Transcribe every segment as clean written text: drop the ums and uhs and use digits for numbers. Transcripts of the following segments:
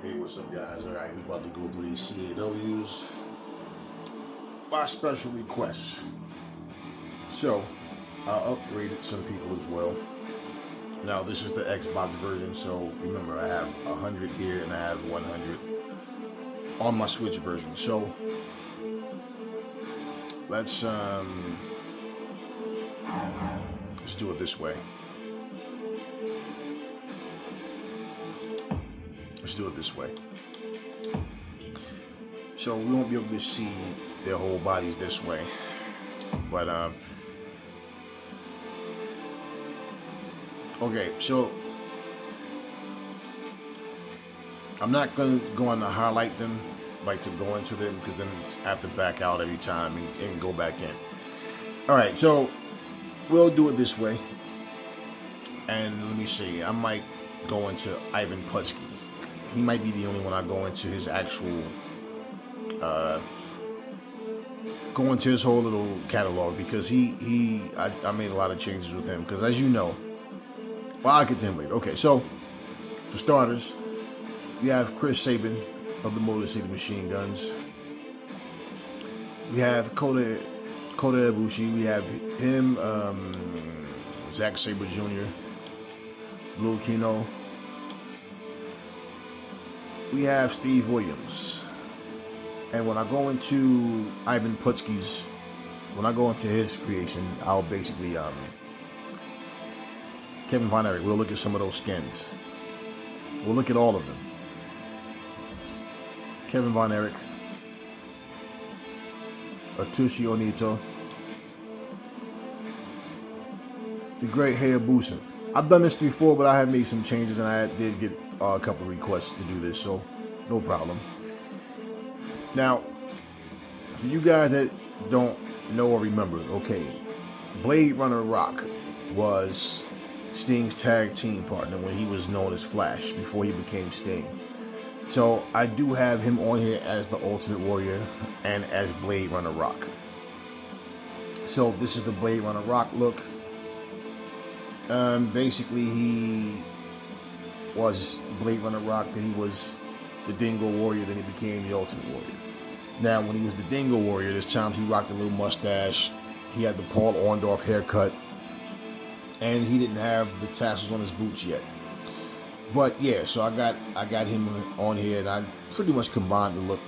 Hey, what's up, guys? All right, we about to go through these CAWs by special request. So, I upgraded some people as well. Now, this is the Xbox version, so remember, I have 100 here and I have 100 on my Switch version. So, let's do it this way. Let's do it this way. So we won't be able to see their whole bodies this way, but okay. So I'm not going to highlight them, like to go into them, because then I have to back out every time and go back in. All right, so we'll do it this way, and let me see. I might go into Ivan Putski. He might be the only one I go into his actual, go into his whole little catalog, because I made a lot of changes with him, because as you know, well, I'll get to him later. Okay, so for starters, we have Chris Sabin of the Motor City Machine Guns. We have Kota Ibushi. We have him, Zack Sabre Jr., Lil Kino. We have Steve Williams. And when I go into Ivan Putski's, when I go into his creation, I'll basically, Kevin Von Erich, we'll look at some of those skins. We'll look at all of them. Kevin Von Erich, Atsushi Onito, the great Hayabusa. I've done this before, but I have made some changes, and I did get a couple of requests to do this, so no problem. Now, for you guys that don't know or remember, okay, Blade Runner Rock was Sting's tag team partner when he was known as Flash, before he became Sting. So I do have him on here as the Ultimate Warrior and as Blade Runner Rock. So this is the Blade Runner Rock look. Basically, he was Blade Runner Rock, then he was the Dingo Warrior, then he became the Ultimate Warrior. Now, when he was the Dingo Warrior, this time he rocked a little mustache, he had the Paul Orndorff haircut, and he didn't have the tassels on his boots yet. But yeah, so I got him on here, and I pretty much combined it.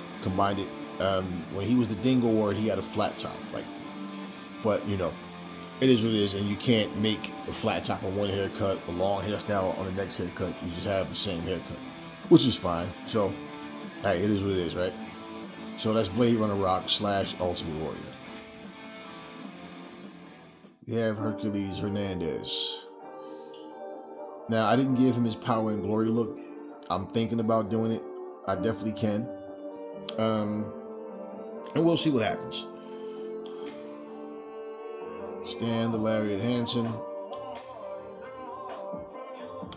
When he was the Dingo Warrior, he had a flat top, but you know, it is what it is, and you can't make a flat top on one haircut, a long hairstyle on the next haircut. You just have the same haircut, which is fine. So, hey, it is what it is, right? So that's Blade Runner Rock / Ultimate Warrior. We have Hercules Hernandez. Now, I didn't give him his Power and Glory look. I'm thinking about doing it. I definitely can. And we'll see what happens. Stan the Lariat Hansen.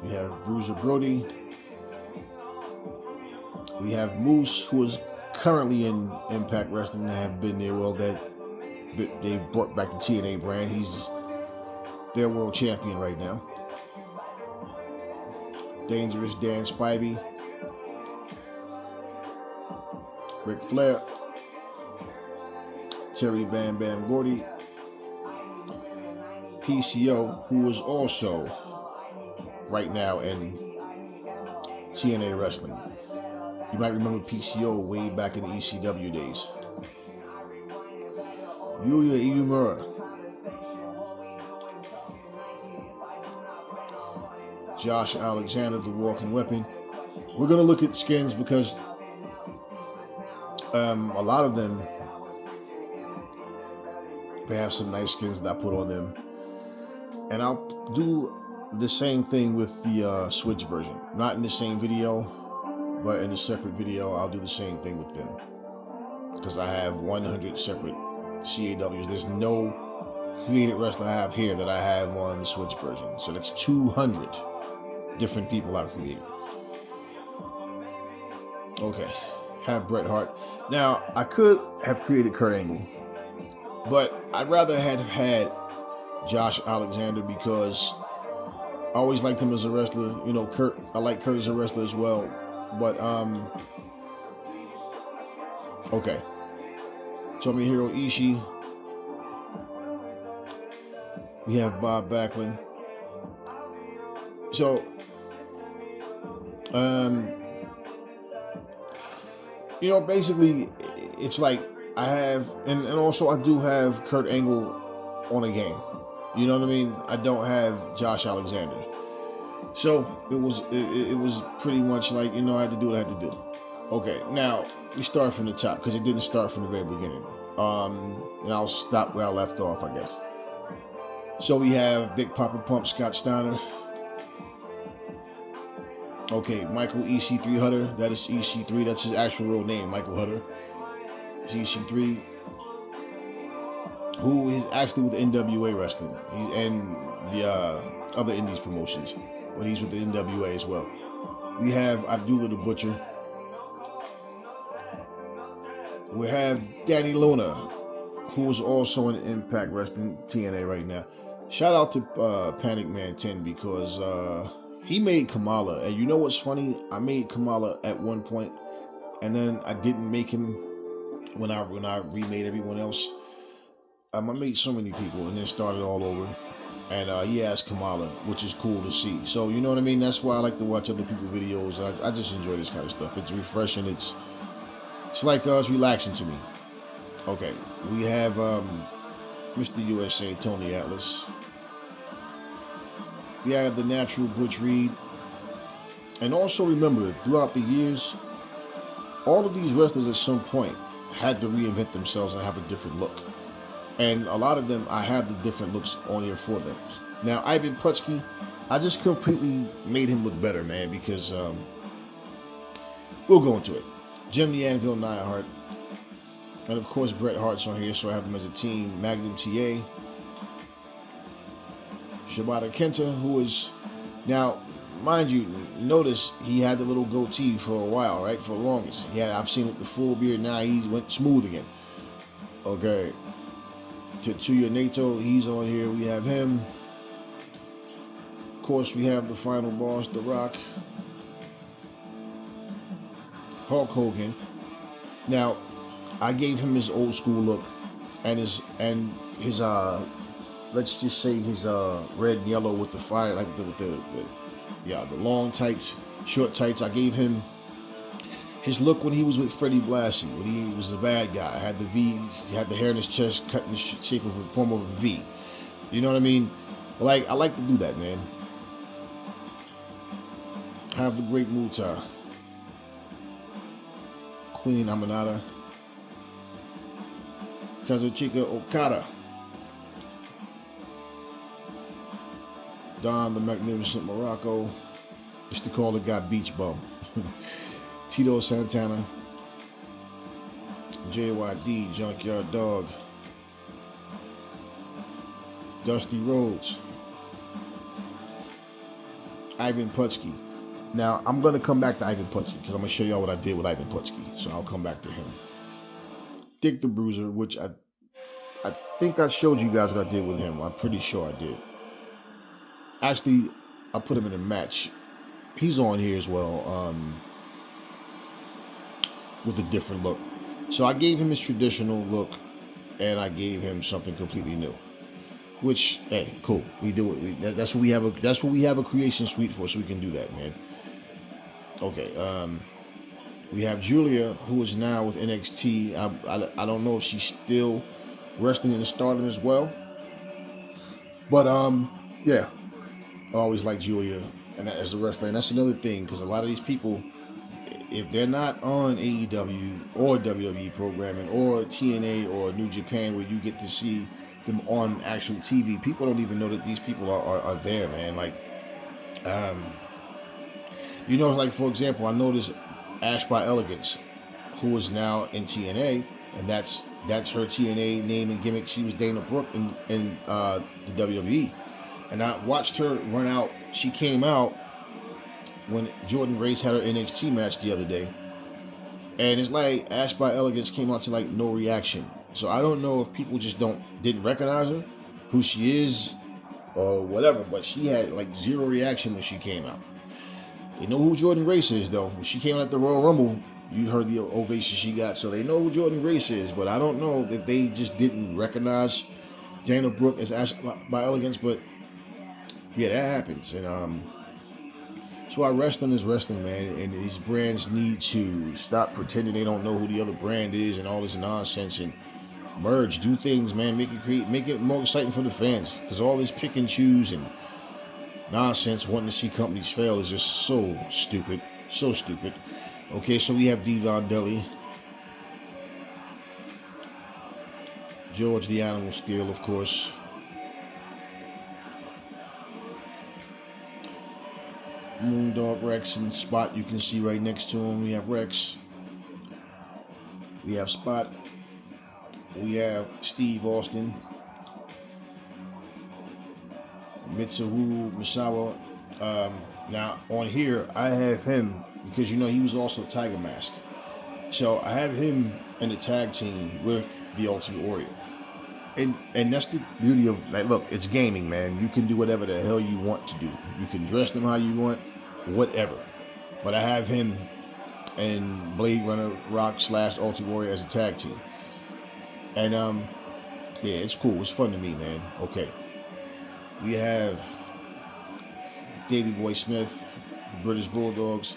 We have Bruiser Brody. We have Moose, who is currently in Impact Wrestling and have been there. Well, that they brought back the TNA brand. He's their world champion right now. Dangerous Dan Spivey. Ric Flair. Terry Bam Bam Gordy. PCO, who is also right now in TNA Wrestling. You might remember PCO way back in the ECW days. Yuya Uemura. Josh Alexander, the Walking Weapon. We're going to look at skins because a lot of them, they have some nice skins that I put on them. And I'll do the same thing with the Switch version. Not in the same video, but in a separate video, I'll do the same thing with them. Because I have 100 separate CAWs. There's no created wrestler I have here that I have on the Switch version. So that's 200 different people I've created. Okay, have Bret Hart. Now, I could have created Kurt Angle, but I'd rather have had Josh Alexander because I always liked him as a wrestler. You know, I like Kurt as a wrestler as well. But okay. Tomohiro Ishii. We have Bob Backlund. So, basically, it's like I have, and also I do have Kurt Angle on a game. You know what I mean? I don't have Josh Alexander. So it was pretty much like, I had to do what I had to do. Okay, now we start from the top because it didn't start from the very beginning. And I'll stop where I left off, I guess. So we have Big Papa Pump Scott Steiner. Okay, Michael EC3 Hutter. That is EC3. That's his actual real name, Michael Hutter. It's EC3, who is actually with NWA Wrestling and the other Indies promotions, but he's with the NWA as well. We have Abdullah the Butcher. We have Danny Luna, who is also in Impact Wrestling TNA right now. Shout out to Panic Man 10 because he made Kamala, and you know what's funny? I made Kamala at one point, and then I didn't make him when I remade everyone else. I made so many people, and then started all over. And he asked Kamala, which is cool to see. So you know what I mean? That's why I like to watch other people's videos. I just enjoy this kind of stuff. It's refreshing. It's like it's relaxing to me. Okay, we have Mr. USA Tony Atlas. We have the Natural Butch Reed. And also remember, throughout the years, all of these wrestlers at some point had to reinvent themselves and have a different look. And a lot of them, I have the different looks on here for them. Now, Ivan Putski, I just completely made him look better, man, because we'll go into it. Jim the Anvil Neidhart. And of course, Bret Hart's on here, so I have them as a team. Magnum TA. Shibata Kenta, who is, now, mind you, notice he had the little goatee for a while, right? For the longest. I've seen it the full beard, now he went smooth again. Okay. Tetsuya Naito, he's on here. We have him. Of course, we have the final boss, The Rock. Hulk Hogan. Now, I gave him his old school look and his let's just say his red and yellow with the fire, like the long tights, short tights. I gave him his look when he was with Freddie Blassie, when he was a bad guy. Had the V, he had the hair in his chest cut in the shape of a form of a V. You know what I mean? Like, I like to do that, man. Have the Great Muta. Queen Aminata. Kazuchika Okada. Don the Magnificent Morocco. Used to call the guy Beach Bum. Tito Santana. JYD, Junkyard Dog. Dusty Rhodes. Ivan Putski. Now, I'm going to come back to Ivan Putski because I'm going to show y'all what I did with Ivan Putski. So I'll come back to him. Dick the Bruiser, which I think I showed you guys what I did with him. I'm pretty sure I did. Actually, I put him in a match. He's on here as well with a different look. So I gave him his traditional look and I gave him something completely new. Which, hey, cool. We do it. That's what we have a creation suite for, so we can do that, man. Okay, we have Julia, who is now with NXT. I don't know if she's still wrestling in the Stardom as well. But, yeah. I always like Julia and as a wrestler. And that's another thing, because a lot of these people, if they're not on AEW or WWE programming or TNA or New Japan, where you get to see them on actual TV, people don't even know that these people are there, man. Like, like, for example, I noticed Ash by Elegance, who is now in TNA, and that's her TNA name and gimmick. She was Dana Brooke in the WWE. And I watched her run out. She came out when Jordan Grace had her NXT match the other day. And it's like Ash by Elegance came out to like no reaction. So I don't know if people just didn't recognize her, who she is, or whatever. But she had like zero reaction when she came out. They know who Jordan Grace is, though. When she came out at the Royal Rumble, you heard the ovation she got. So they know who Jordan Grace is. But I don't know if they just didn't recognize Dana Brooke as Ash by Elegance. But yeah, that happens. And that's why wrestling is wrestling, man. And these brands need to stop pretending they don't know who the other brand is and all this nonsense and merge, do things, man. Make it more exciting for the fans. Because all this pick and choose and nonsense, wanting to see companies fail, is just so stupid. So stupid. Okay, so we have Devon Dudley, George the Animal Steel, of course. Moondog Rex and Spot, you can see right next to him. We have Rex. We have Spot. We have Steve Austin. Mitsuhiro Misawa. Now, on here, I have him because, you know, he was also Tiger Mask. So I have him in the tag team with the Ultimate Warrior. And that's the beauty of, like, look, it's gaming, man. You can do whatever the hell you want to do. You can dress them how you want, whatever. But I have him and Blade Runner Rock / Ultimate Warrior as a tag team. And, yeah, it's cool. It's fun to me, man. Okay. We have Davey Boy Smith, the British Bulldogs,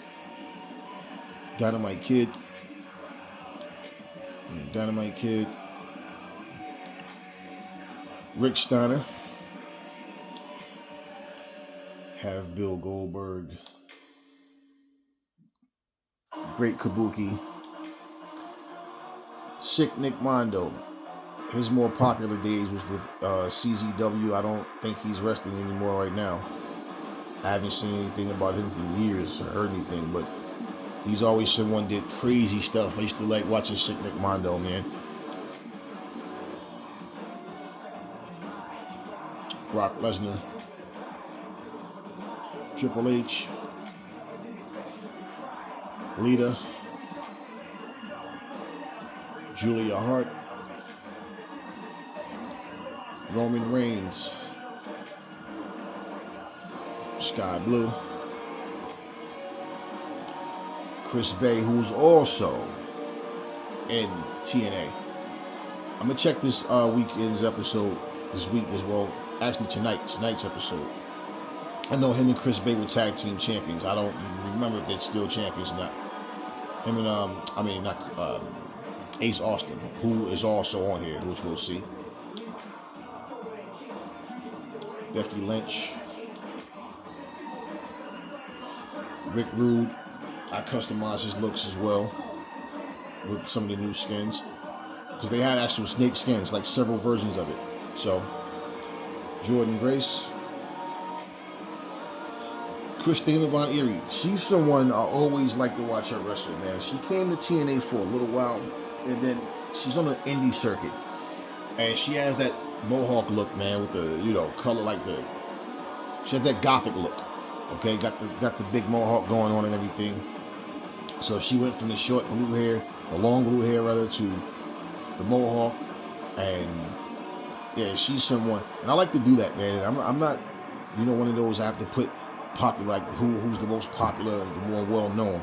Dynamite Kid, Rick Steiner, have Bill Goldberg, Great Kabuki, Sick Nick Mondo. His more popular days was with CZW. I don't think he's wrestling anymore right now. I haven't seen anything about him for years or heard anything, but he's always someone did crazy stuff. I used to like watching Sick Nick Mondo, man. Brock Lesnar, Triple H, Lita, Julia Hart, Roman Reigns, Sky Blue, Chris Bay, who's also in TNA. I'm gonna check this weekend's episode this week as well. Actually, tonight's episode. I know him and Chris Bay were tag team champions. I don't remember if they're still champions or not. Him and Ace Austin, who is also on here, which we'll see. Becky Lynch, Rick Rude. I customized his looks as well with some of the new skins because they had actual snake skins, like several versions of it. So Jordan Grace, Christina Von Eerie. She's someone I always like to watch her wrestle, man. She came to TNA for a little while, and then she's on the indie circuit, and she has that mohawk look, man, with the color she has that gothic look. Okay, got the big mohawk going on and everything. So she went from the short blue hair, the long blue hair rather, to the mohawk, and yeah, she's someone, and I like to do that, man. I'm not, one of those I have to put popular, like who's the most popular, the more well known.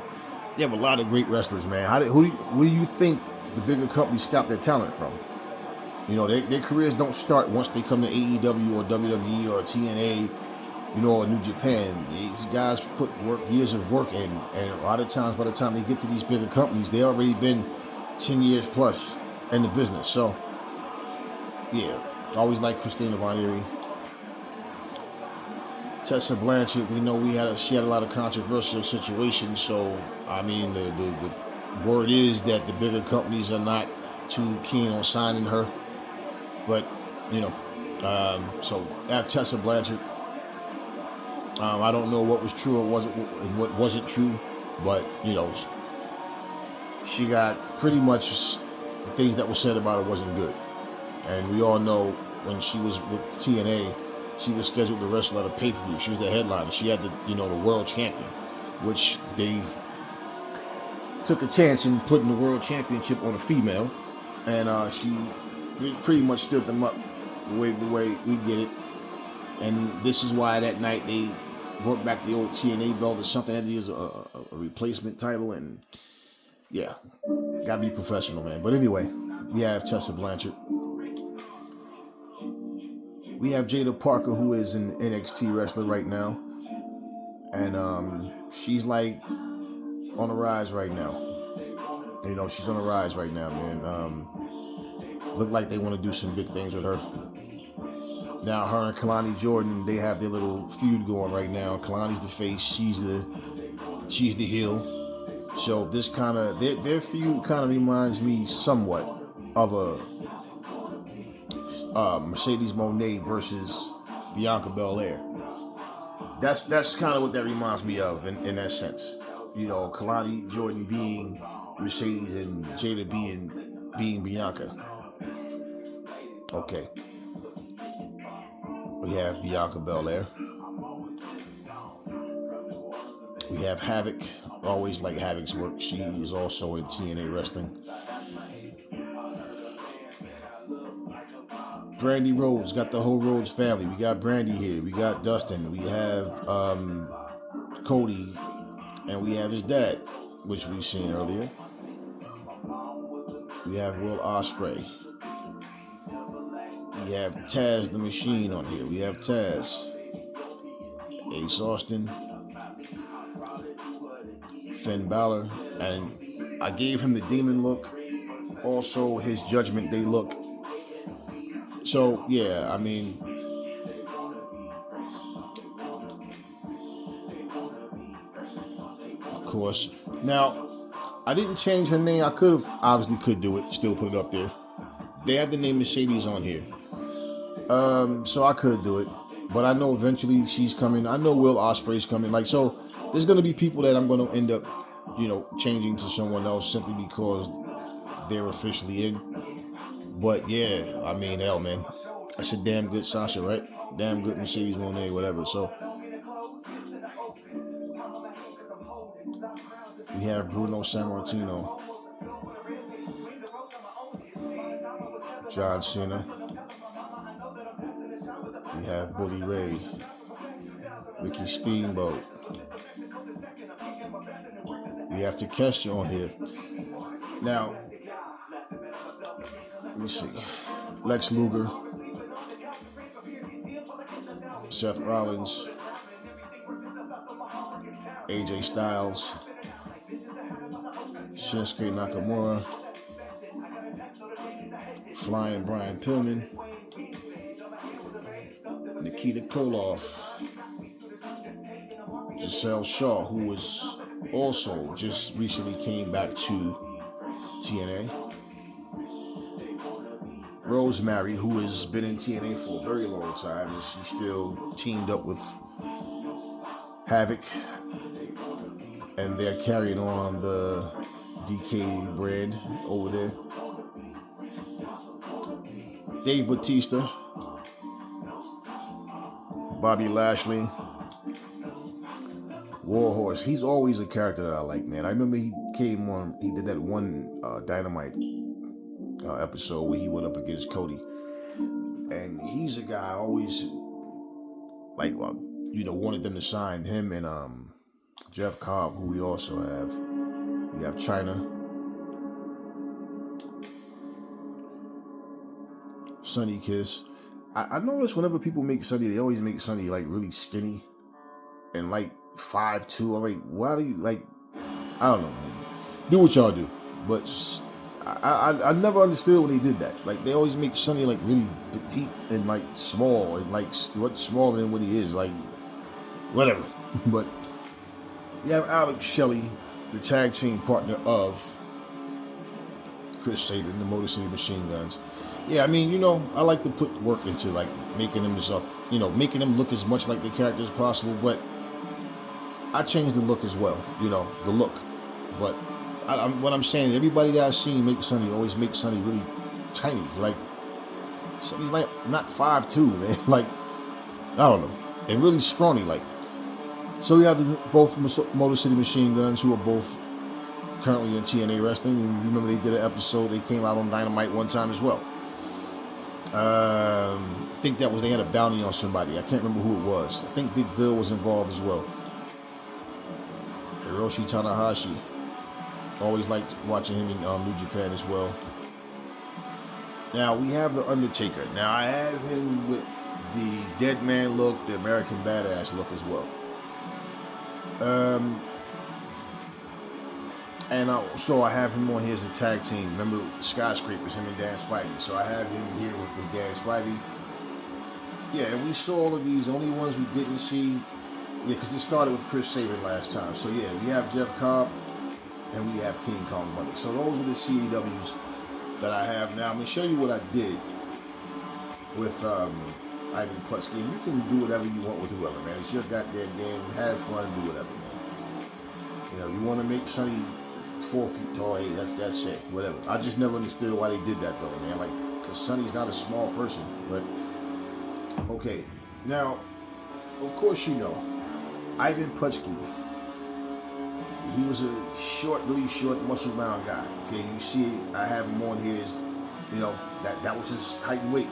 You have a lot of great wrestlers, man. Who do you think the bigger companies scalp their talent from? Their careers don't start once they come to AEW or WWE or TNA, or New Japan. These guys put years of work in, and a lot of times by the time they get to these bigger companies, they already been 10 years plus in the business. So, yeah, always like Christina Von Eerie. Tessa Blanchard, we know she had a lot of controversial situations. So, I mean, the word is that the bigger companies are not too keen on signing her. But, so I have Tessa Blanchard. I don't know what was true or what wasn't true, but she got pretty much the things that were said about her wasn't good. And we all know when she was with TNA, she was scheduled to wrestle at a pay-per-view. She was the headliner. She had the world champion, which they took a chance in putting the world championship on a female, and she pretty much stood them up the way we get it. And this is why that night they brought back the old TNA belt or something. That is a replacement title, and yeah, gotta be professional, man. But anyway, we have Tessa Blanchard. We have Jada Parker, who is an NXT wrestler right now, and she's like on the rise right now. You know, she's on the rise right now, man. Look like they want to do some big things with her. Now, her and Kalani Jordan, they have their little feud going right now. Kalani's the face, she's the heel. So this kind of their feud kind of reminds me somewhat of a Mercedes Moné versus Bianca Belair. That's kind of what that reminds me of in that sense. You know, Kalani Jordan being Mercedes and Jada being Bianca. Okay. We have Bianca Belair. We have Havoc. Always like Havoc's work. She is also in TNA wrestling. Brandy Rhodes, got the whole Rhodes family. We got Brandy here. We got Dustin. We have Cody, and we have his dad, which we've seen earlier. We have Will Ospreay. We have Taz the Machine on here. We have Taz, Ace Austin, Finn Balor, and I gave him the demon look, also his Judgment Day look. So yeah, I mean, of course. Now, I didn't change her name. I obviously could do it. Still put it up there. They have the name Mercedes on here. So I could do it, but I know eventually she's coming. I know Will Ospreay's coming. Like, so there's gonna be people that I'm gonna end up, you know, changing to someone else simply because they're officially in. But yeah, I mean, hell, man, that's a damn good Sasha, right? Damn good Mercedes Moné, whatever. So we have Bruno Sammartino, John Cena. We have Bully Ray, Ricky Steamboat. We have Takeshita on here. Now, let me see. Lex Luger, Seth Rollins, AJ Styles, Shinsuke Nakamura, Flying Brian Pillman, Nikita Koloff, Giselle Shaw, who was also just recently came back to TNA, Rosemary, who has been in TNA for a very long time, and she's still teamed up with Havoc, and they're carrying on the DK brand over there. Dave Bautista, Bobby Lashley, Warhorse. He's always a character that I like, man. I remember he came on, he did that one Dynamite episode where he went up against Cody. And he's a guy I always, like, you know, wanted them to sign him and Jeff Cobb, who we also have. We have China, Sonny Kiss. I notice whenever people make Sonny, they always make Sonny like really skinny and like 5'2". I'm like, why do you like? I don't know. Man. Do what y'all do, but I never understood when they did that. Like, they always make Sonny like really petite and like small and like what's smaller than what he is. Like, whatever. But you have Alex Shelley, the tag team partner of Chris Sabin, the Motor City Machine Guns. Yeah, I mean, you know, I like to put work into like making them making them look as much like the character as possible, but I changed the look as well, you know, the look. But what I'm saying, everybody that I've seen make Sonny always make Sonny really tiny. Like, Sonny's like not 5'2", man. Like, I don't know. And really scrawny, like. So we have both Motor City Machine Guns, who are both currently in TNA wrestling. And remember they did an episode, they came out on Dynamite one time as well. think they had a bounty on somebody. I can't remember who it was. I think Big Bill was involved as well. Hiroshi Tanahashi. Always liked watching him in New Japan as well. Now we have the Undertaker. Now I have him with the dead man look, the American Badass look as well. And so I have him on here as a tag team. Remember Skyscrapers, him and Dan Spivey. So I have him here with Dan Spivey. Yeah, and we saw all of these. Only ones we didn't see, yeah, because it started with Chris Sabin last time. So yeah, we have Jeff Cobb and we have King Kong Bundy. So those are the CAWs that I have now. I'm gonna show you what I did with Ivan Putski. You can do whatever you want with whoever, man. It's your goddamn game. Have fun, do whatever, man. You know, you want to make Sonny 4 feet tall, hey, that's it, whatever. I just never understood why they did that though, man. Like, because Sonny's not a small person, but okay. Now, of course, you know, Ivan Putski. He was a short, really short, muscle-bound guy. Okay, you see, I have him on here. Is, you know, that was his height and weight.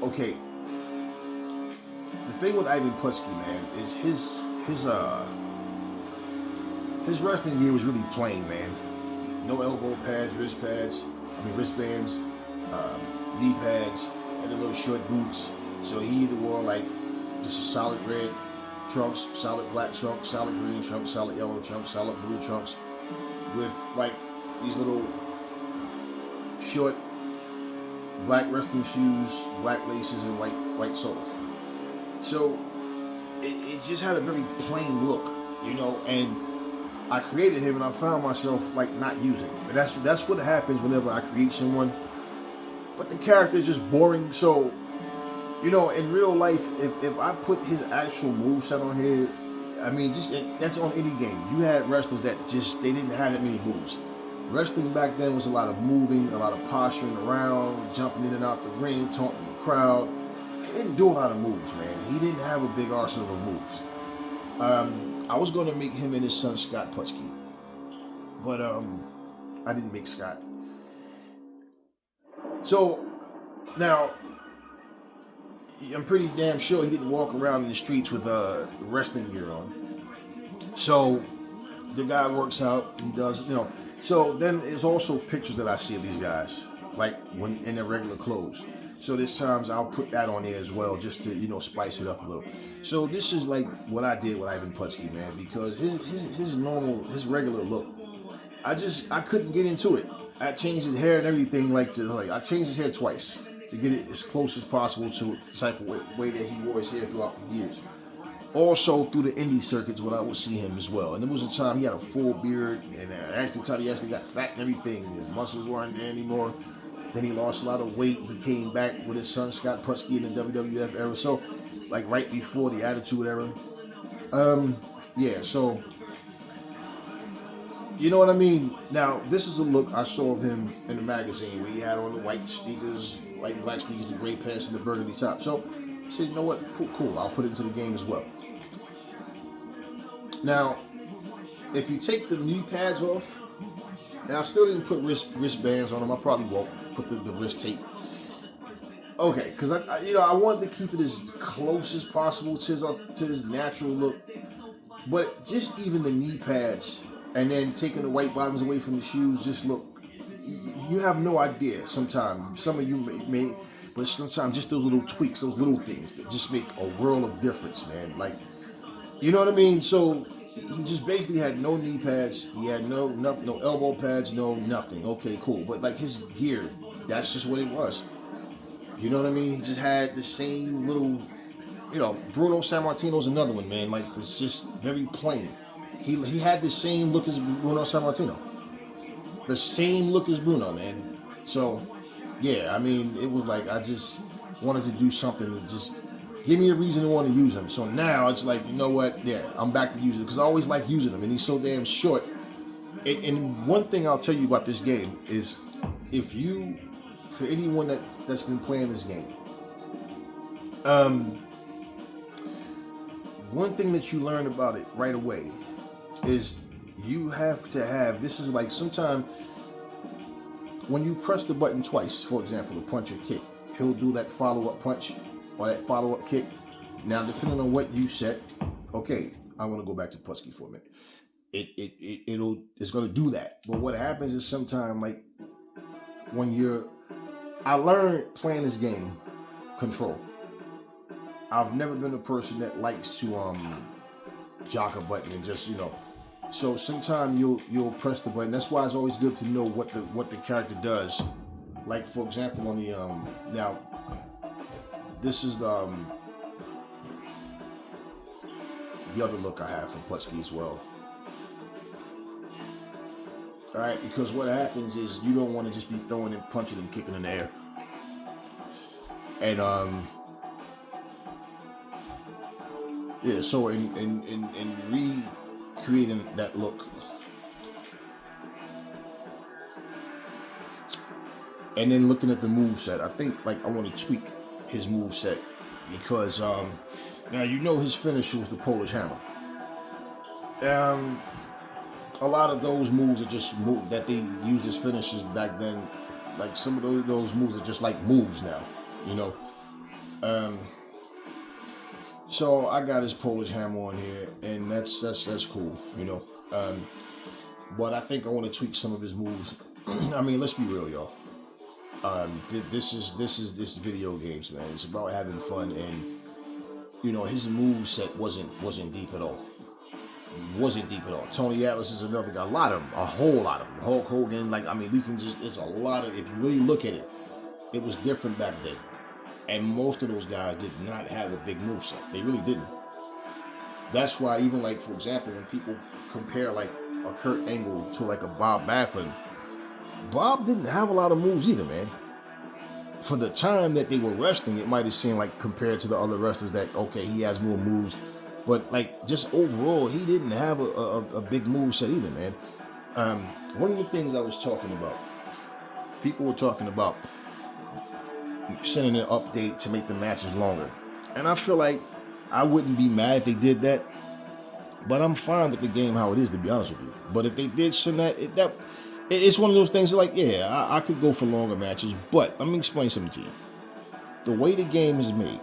Okay. The thing with Ivan Putski, man, is his wrestling gear was really plain, man. No elbow pads, wristbands, knee pads, and the little short boots. So he either wore like just a solid red trunks, solid black trunks, solid green trunks, solid yellow trunks, solid blue trunks, with like these little short black wrestling shoes, black laces, and white soles. So it just had a very plain look, you know, and I created him and I found myself like not using him. And that's what happens whenever I create someone. But the character is just boring. So, you know, in real life, if I put his actual moveset on here, I mean, that's on any game. You had wrestlers that they didn't have that many moves. Wrestling back then was a lot of moving, a lot of posturing around, jumping in and out the ring, taunting the crowd. He didn't do a lot of moves, man. He didn't have a big arsenal of moves. I was going to make him and his son Scott Putski, but I didn't make Scott. So now I'm pretty damn sure he didn't walk around in the streets with wrestling gear on. So the guy works out, he does, you know. So then there's also pictures that I see of these guys, like when in their regular clothes. So there's times I'll put that on there as well, just to, you know, spice it up a little. So this is like what I did with Ivan Putski, man, because his regular look, I couldn't get into it. I changed his hair and everything, I changed his hair twice to get it as close as possible to the type of way that he wore his hair throughout the years. Also through the indie circuits when I would see him as well. And there was a time he had a full beard, and actually the time he actually got fat and everything. His muscles weren't there anymore. Then he lost a lot of weight. He came back with his son Scott Putski in the WWF era. So, like right before the Attitude Era. Yeah, so you know what I mean? Now, this is a look I saw of him in the magazine where he had on the white sneakers, white and black sneakers, the gray pants, and the burgundy top. So I said, you know what? Cool. I'll put it into the game as well. Now, if you take the knee pads off, and I still didn't put wristbands on him. I probably won't put the wrist tape. Okay, because I wanted to keep it as close as possible to his natural look. But just even the knee pads and then taking the white bottoms away from the shoes, just look. You have no idea. Sometimes some of you may, but sometimes just those little tweaks, those little things that just make a world of difference, man. Like, you know what I mean? So he just basically had no knee pads. He had no elbow pads, no nothing. Okay, cool. But like his gear, that's just what it was. You know what I mean? He just had the same little, you know, Bruno Sammartino's another one, man. Like, it's just very plain. He had the same look as Bruno Sammartino. The same look as Bruno, man. So, yeah, I mean, it was like I just wanted to do something that just give me a reason to want to use him. So now it's like, you know what? Yeah, I'm back to using him because I always like using him, and he's so damn short. And one thing I'll tell you about this game is, for anyone that's been playing this game, one thing that you learn about it right away is you have to have, this is like sometime when you press the button twice, for example, to punch or kick, he'll do that follow-up punch or that follow-up kick. Now, depending on what you set, okay, I'm gonna go back to Putski for a minute. It's gonna do that. But what happens is sometimes, like I learned playing this game, control. I've never been a person that likes to jock a button and just So sometimes you'll press the button. That's why it's always good to know what the character does. Like for example, on the now, this is the other look I have from Putski as well. All right, because what happens is you don't want to just be throwing and punching and kicking in the air. And yeah, so in recreating that look, and then looking at the moveset, I think like I want to tweak his moveset because now his finisher was the Polish Hammer. A lot of those moves are just that they used as finishes back then. Like some of those moves are just like moves now, So I got his Polish Hammer on here, and that's cool, But I think I want to tweak some of his moves. I mean, let's be real, y'all. This is video games, man. It's about having fun, and his move set wasn't deep at all. Wasn't deep at all. Tony Atlas is another guy. A whole lot of them. Hulk Hogan, it's a lot of. If you really look at it, it was different back then. And most of those guys did not have a big moveset. They really didn't. That's why even like, for example, when people compare like a Kurt Angle to like a Bob Backlund, Bob didn't have a lot of moves either, man. For the time that they were wrestling, it might have seemed like compared to the other wrestlers that, okay, he has more moves. But like just overall, he didn't have a big moveset either, man. One of the things I was talking about, people were talking about sending an update to make the matches longer. And I feel like I wouldn't be mad if they did that. But I'm fine with the game how it is, to be honest with you. But if they did send that, it's one of those things that like, yeah, I could go for longer matches. But let me explain something to you. The way the game is made,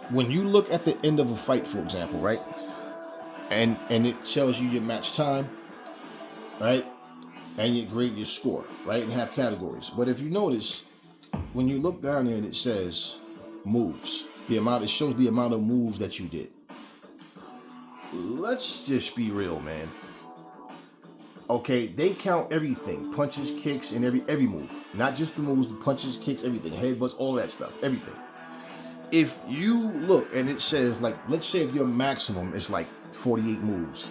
when you look at the end of a fight, for example, right? And it tells you your match time, right? And you grade your score, right? And have categories. But if you notice, when you look down there and it says moves, it shows the amount of moves that you did. Let's just be real, man. Okay, they count everything. Punches, kicks, and every move. Not just the moves, the punches, kicks, everything. Headbutts, all that stuff, everything. If you look and it says, like, let's say if your maximum is like 48 moves,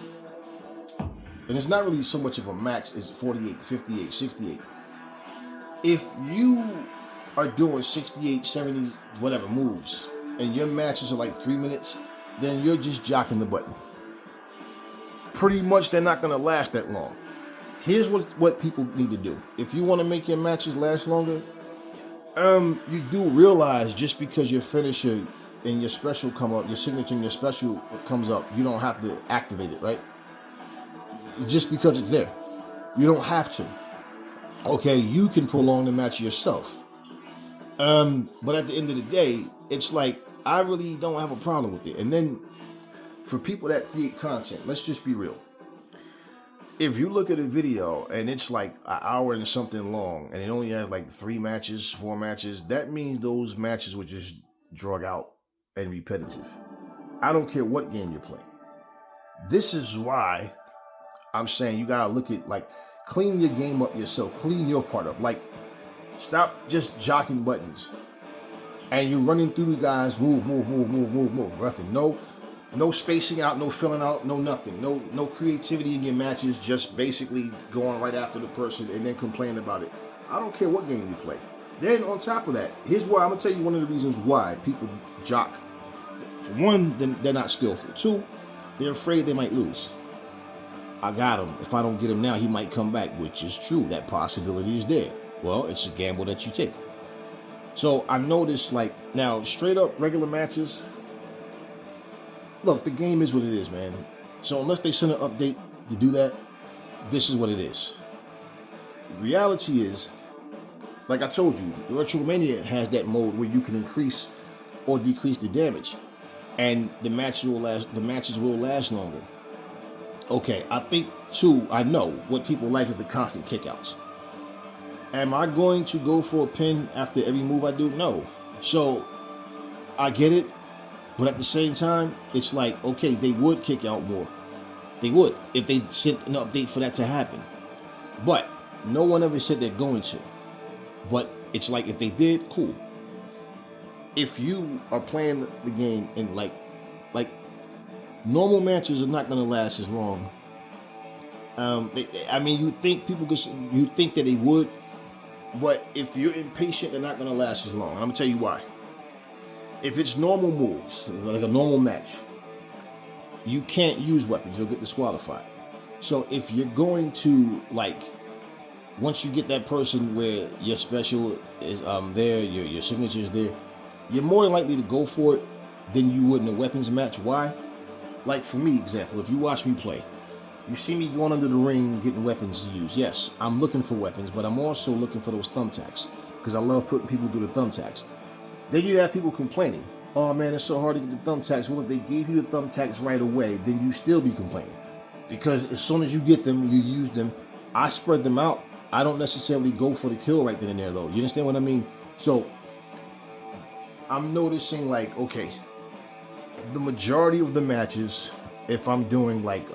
and it's not really so much of a max, it's 48, 58, 68. If you are doing 68, 70, whatever moves, and your matches are like 3 minutes, then you're just jocking the button. Pretty much they're not going to last that long. Here's what people need to do. If you want to make your matches last longer, you do realize just because your finisher and your special come up, your signature and your special comes up, you don't have to activate it, right? Just because it's there. You don't have to. Okay, you can prolong the match yourself. But at the end of the day, it's like, I really don't have a problem with it. And then, for people that create content, let's just be real. If you look at a video and it's like an hour and something long, and it only has like 3 matches, 4 matches, that means those matches were just drug out and repetitive. I don't care what game you're playing. This is why I'm saying you gotta look at, like, clean your game up yourself. Clean your part up. Like, stop just jocking buttons. And you're running through the guys, move. Nothing. No spacing out, no filling out, no nothing. No creativity in your matches, just basically going right after the person and then complaining about it. I don't care what game you play. Then on top of that, here's why I'm gonna tell you one of the reasons why people jock. For one, they're not skillful. 2, they're afraid they might lose. I got him. If I don't get him now, he might come back, which is true. That possibility is there. Well, it's a gamble that you take. So I noticed, like, now, straight up regular matches, look, the game is what it is, man. So unless they send an update to do that, this is what it is. Reality is, Like I told you, Retro Mania has that mode where you can increase or decrease the damage, and the matches will last. The matches will last longer. Okay, I think too. I know what people like is the constant kickouts. Am I going to go for a pin after every move I do? No. So I get it, but at the same time, it's like, okay, they would kick out more. They would if they sent an update for that to happen. But no one ever said they're going to. But it's like if they did, cool. If you are playing the game and like normal matches are not going to last as long. I mean, you think that they would, but if you're impatient, they're not going to last as long. And I'm going to tell you why. If it's normal moves, like a normal match, you can't use weapons. You'll get disqualified. So if you're going to, like, once you get that person where your special is there, your signature is there, you're more than likely to go for it than you would in a weapons match. Why? Like for me, example, if you watch me play, you see me going under the ring getting weapons to use. Yes, I'm looking for weapons, but I'm also looking for those thumbtacks because I love putting people through the thumbtacks. Then you have people complaining, oh man, it's so hard to get the thumbtacks. Well, if they gave you the thumbtacks right away, then you still be complaining. Because as soon as you get them, you use them. I spread them out. I don't necessarily go for the kill right then and there, though. You understand what I mean? So I'm noticing, like, okay, the majority of the matches, if I'm doing like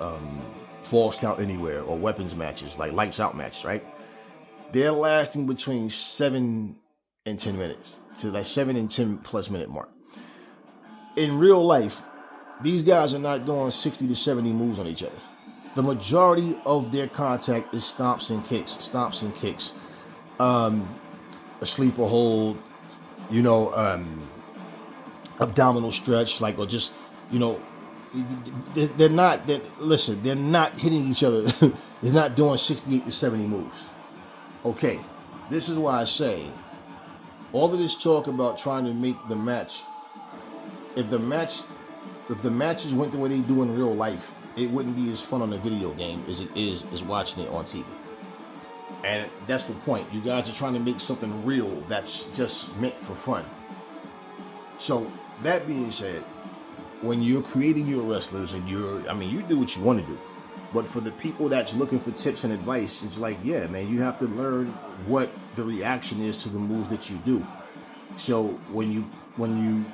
falls count anywhere or weapons matches, like lights out matches, right? They're lasting between 7 and 10 minutes, to like 7 and 10 plus minute mark. In real life, these guys are not doing 60 to 70 moves on each other. The majority of their contact is stomps and kicks, a sleeper hold, abdominal stretch, like, or just, they're not hitting each other. They're not doing 68 to 70 moves. Okay, this is why I say, all of this talk about trying to make the match, if the matches went the way they do in real life, it wouldn't be as fun on a video game as it is watching it on TV. And that's the point. You guys are trying to make something real that's just meant for fun. So that being said, when you're creating your wrestlers and you do what you want to do. But for the people that's looking for tips and advice, it's like, yeah, man, you have to learn what the reaction is to the moves that you do. So when you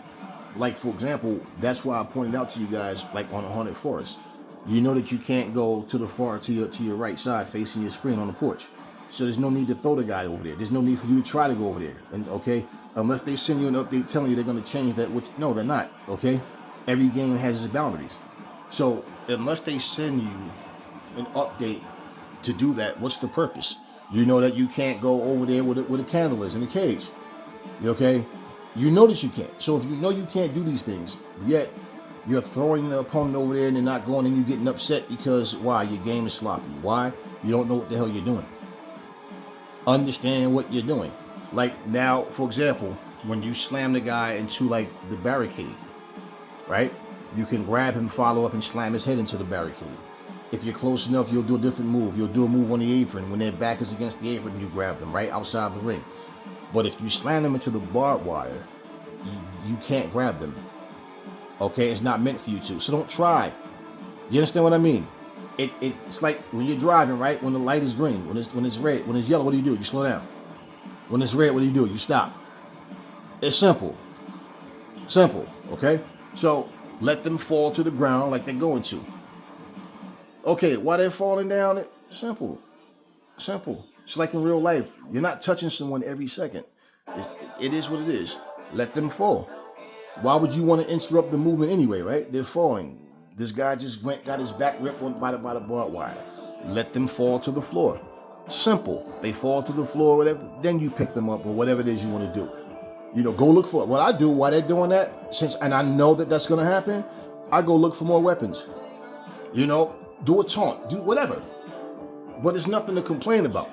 like, for example, that's why I pointed out to you guys, like on a Haunted Forest, you know that you can't go to your right side facing your screen on the porch. So there's no need to throw the guy over there. There's no need for you to try to go over there. And okay, unless they send you an update telling you they're going to change that, which no, they're not. Okay, every game has its boundaries. So unless they send you an update to do that, what's the purpose? You know that you can't go over there with a candle is in a cage. Okay, you know that you can't. So if you know you can't do these things, yet you're throwing the opponent over there and they're not going, and you're getting upset because why? Your game is sloppy. Why? You don't know what the hell you're doing. Understand what you're doing. Like now, for example, when you slam the guy into like the barricade, right? You can grab him, follow up, and slam his head into the barricade. If you're close enough, you'll do a different move. You'll do a move on the apron. When their back is against the apron, you grab them right outside the ring. But if you slam them into the barbed wire, you can't grab them. Okay, it's not meant for you to. So don't try. You understand what I mean? It's like when you're driving, right? When the light is green, when it's red, when it's yellow, what do? You slow down. When it's red, what do? You stop. It's simple. Simple, okay? So let them fall to the ground like they're going to. Okay, why they're falling down? Simple. It's like in real life. You're not touching someone every second. It is what it is. Let them fall. Why would you want to interrupt the movement anyway, right? They're falling. This guy just got his back ripped by the barbed wire. Let them fall to the floor. Simple. They fall to the floor, whatever. Then you pick them up or whatever it is you want to do. Go look for it. What I do while they're doing that, and I know that that's going to happen, I go look for more weapons. Do a taunt, do whatever. But there's nothing to complain about.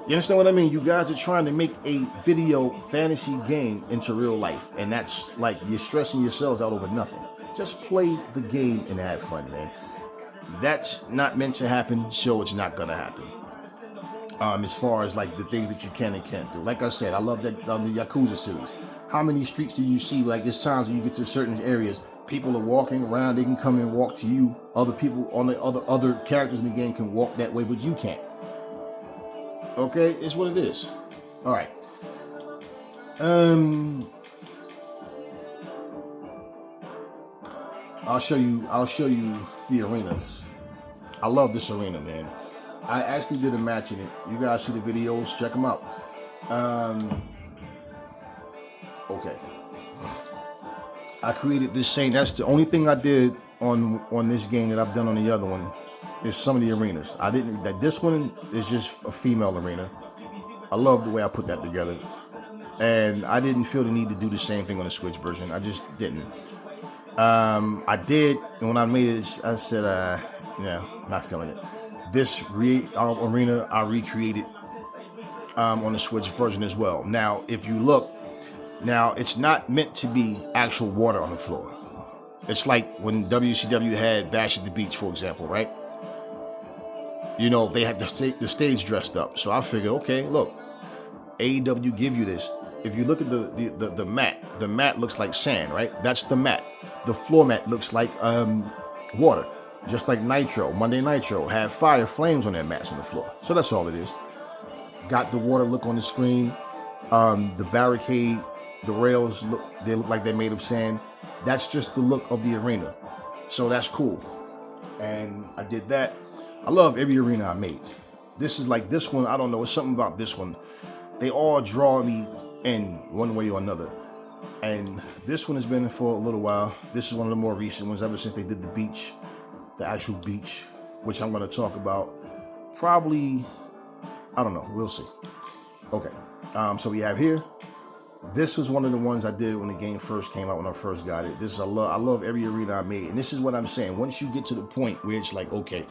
You understand what I mean? You guys are trying to make a video fantasy game into real life. And that's like you're stressing yourselves out over nothing. Just play the game and have fun, man. That's not meant to happen, so it's not going to happen. As far as like the things that you can and can't do. Like I said, I love that the Yakuza series. How many streets do you see? Like there's times when you get to certain areas, people are walking around. They can come and walk to you. Other people on the other characters in the game can walk that way, but you can't. Okay, it's what it is. All right. I'll show you the arenas. I love this arena, man. I actually did a match in it. You guys see the videos? Check them out. Okay. I created this same. That's the only thing I did on this game that I've done on the other one. Is some of the arenas. I didn't. That this one is just a female arena. I love the way I put that together, and I didn't feel the need to do the same thing on the Switch version. I just didn't. I did, and when I made it, I said, not feeling it. This arena I recreated on the Switch version as well. Now, if you look, now it's not meant to be actual water on the floor. It's like when WCW had Bash at the Beach, for example, right? You know, they had the stage dressed up. So I figured, okay, look, AEW give you this. If you look at the mat looks like sand, right? That's the mat. The floor mat looks like water. Just like Nitro, Monday Nitro, had fire flames on their mats on the floor. So that's all it is. Got the water look on the screen. The barricade, the rails, they look like they're made of sand. That's just the look of the arena. So that's cool. And I did that. I love every arena I made. This is like this one, I don't know, it's something about this one. They all draw me in one way or another. And this one has been for a little while. This is one of the more recent ones ever since they did the beach, the actual beach, which I'm going to talk about probably, I don't know, we'll see. Okay, so we have here. This was one of the ones I did when the game first came out, when I first got it. This is I love every arena I made. And this is what I'm saying. Once you get to the point where it's like, okay,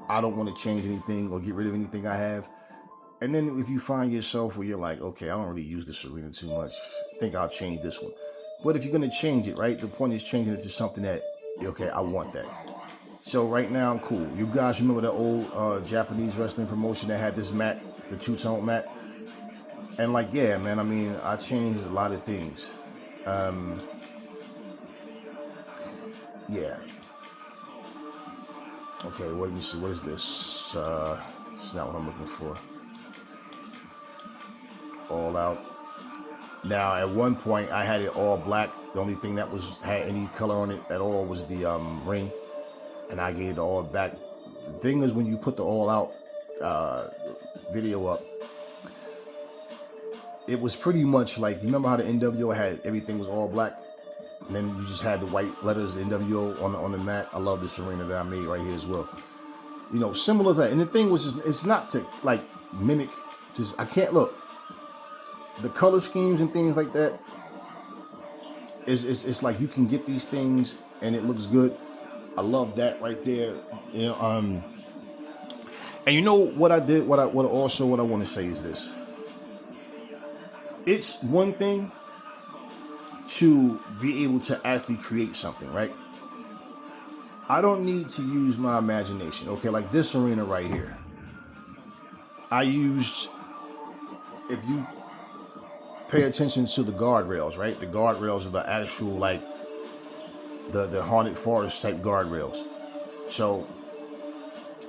I don't want to change anything or get rid of anything I have. And then if you find yourself where you're like, okay, I don't really use this arena too much, I think I'll change this one. But if you're going to change it, right, the point is changing it to something that, okay, I want that. So right now I'm cool. You guys remember the old Japanese wrestling promotion that had this mat, the two-tone mat? And like, yeah, man, I mean, I changed a lot of things. Yeah. Okay, let me see. What is this? It's not what I'm looking for. All out. Now, at one point, I had it all black. The only thing that had any color on it at all was the ring, and I gave it all back. The thing is, when you put the all out video up, it was pretty much like, you remember how the NWO had everything was all black, and then you just had the white letters NWO on the mat. I love this arena that I made right here as well. You know, similar to that. And the thing was, just, it's not to like mimic. Just I can't look. The color schemes and things like that, it's like you can get these things and it looks good. I love that right there. You know, and you know what I did? What I want to say is this. It's one thing to be able to actually create something, right? I don't need to use my imagination. Okay, like this arena right here. I used, if you pay attention to the guardrails, right? The guardrails are the actual, like, the haunted forest type guardrails. So,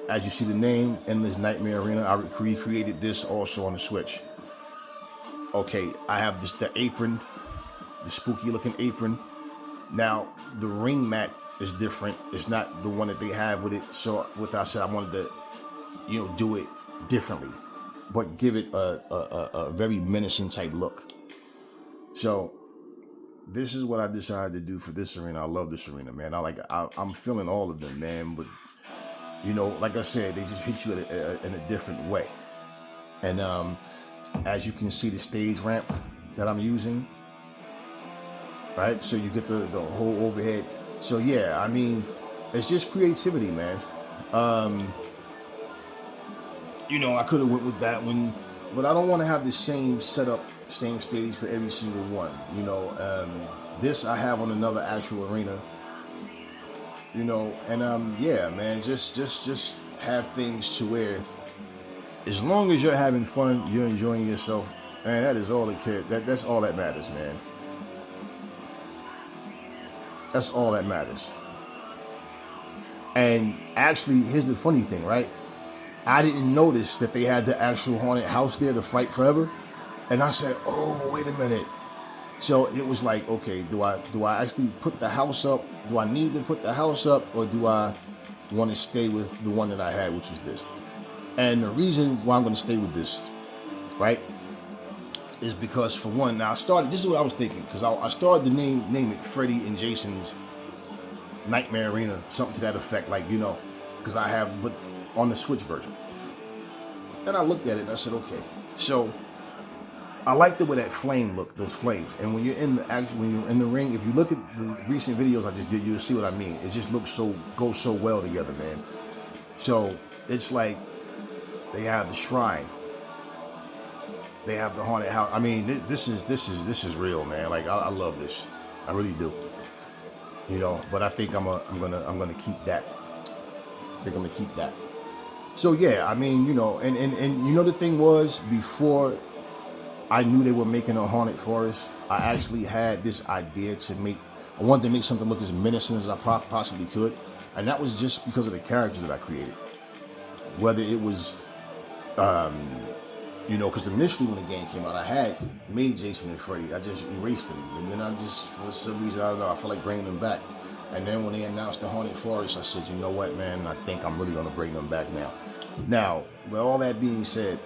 as you see the name, Endless Nightmare Arena, I recreated this also on the Switch. Okay, I have the apron, the spooky looking apron. Now, the ring mat is different. It's not the one that they have with it. So, with that I said, I wanted to, do it differently, but give it a very menacing type look. So this is what I decided to do for this arena. I love this arena, man. I'm feeling all of them, man. But like I said, they just hit you in a different way. And as you can see, the stage ramp that I'm using, right? So you get the whole overhead. So yeah, I mean, it's just creativity, man. I could have went with that one, but I don't want to have the same setup, same stage for every single one. This I have on another actual arena. And yeah, man, just have things to where As long as you're having fun, you're enjoying yourself, man, that is all that cares. That's all that matters, man. That's all that matters. And actually, here's the funny thing, right? I didn't notice that they had the actual haunted house there, the Fright Forever. And I said, oh, wait a minute. So it was like, okay, do I actually put the house up? Do I need to put the house up, or do I want to stay with the one that I had, which was this? And the reason why I'm going to stay with this, right, is because, for one, now this is what I was thinking, because I started to name it Freddy and Jason's Nightmare Arena, something to that effect, like, you know, because I have, but on the Switch version. And I looked at it and I said, okay, so I like the way that flame looked, those flames. And when you're in the ring, if you look at the recent videos I just did, you'll see what I mean. It just goes so well together, man. So it's like they have the shrine, they have the haunted house. I mean, this is real, man. Like I love this, I really do. You know, but I think I'm gonna keep that. I think I'm gonna keep that. So yeah, I mean, you know, and you know, the thing was, before I knew they were making a haunted forest, I actually had this idea I wanted to make something look as menacing as I possibly could, and that was just because of the characters that I created. Whether it was, you know, because initially when the game came out, I had made Jason and Freddy. I just erased them, and then I just, for some reason, I don't know, I felt like bringing them back. And then when they announced the haunted forest, I said, you know what, man, I think I'm really gonna bring them back now. Now, with all that being said,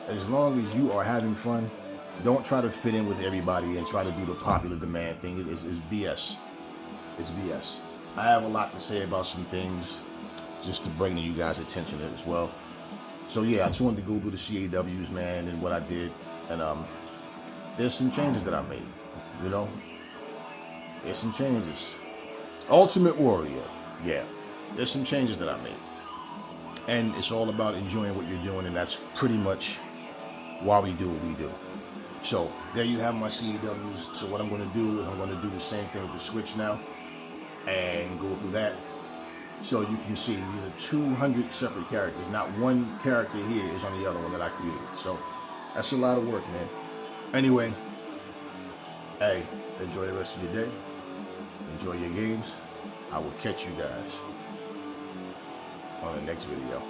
as long as you are having fun, don't try to fit in with everybody and try to do the popular demand thing. It's BS. It's BS. I have a lot to say about some things, just to bring to you guys' attention as well. So yeah, I just wanted to go through the CAWs, man, and what I did. And there's some changes that I made, you know? There's some changes. Ultimate Warrior, yeah. There's some changes that I made. And it's all about enjoying what you're doing, and that's pretty much why we do what we do. So there you have my CAWs. So what I'm going to do is I'm going to do the same thing with the Switch now and go through that. So you can see these are 200 separate characters. Not one character here is on the other one that I created. So that's a lot of work, man. Anyway, hey, enjoy the rest of your day. Enjoy your games. I will catch you guys on the next video.